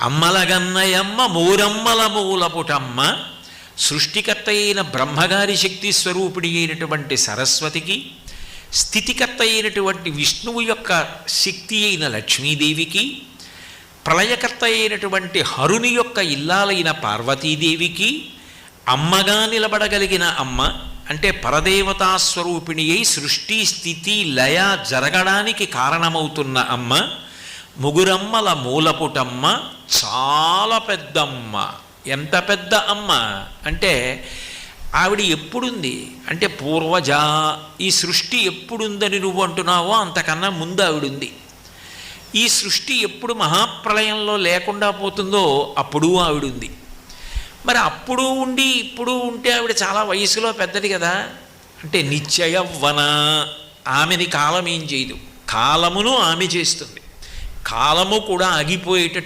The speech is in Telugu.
అమ్మలగన్నయమ్మ మూరమ్మల మూలపుటమ్మ సృష్టికర్త అయిన బ్రహ్మగారి శక్తి స్వరూపిణి అయినటువంటి సరస్వతికి, స్థితికర్త అయినటువంటి విష్ణువు యొక్క శక్తి అయిన లక్ష్మీదేవికి, ప్రళయకర్త అయినటువంటి హరుని యొక్క ఇల్లాలైన పార్వతీదేవికి అమ్మగా నిలబడగలిగిన అమ్మ అంటే పరదేవతాస్వరూపిణి అయి సృష్టి స్థితి లయ జరగడానికి కారణమవుతున్న అమ్మ, ముగురమ్మల మూలపుటమ్మ, చాలా పెద్దమ్మ. ఎంత పెద్ద అమ్మ అంటే ఆవిడ ఎప్పుడుంది అంటే పూర్వజ. ఈ సృష్టి ఎప్పుడుందని నువ్వు అంటున్నావో అంతకన్నా ముందు ఆవిడుంది. ఈ సృష్టి ఎప్పుడు మహాప్రళయంలో లేకుండా పోతుందో అప్పుడు ఆవిడుంది. మరి అప్పుడు ఉండి ఇప్పుడు ఉంటే ఆవిడ చాలా వయసులో పెద్దది కదా. అంటే నిత్యయవ్వన. ఆమెని కాలం ఏం చేయదు, కాలమును ఆమె చేస్తుంది. కాలము కూడా ఆగిపోయేటట్టు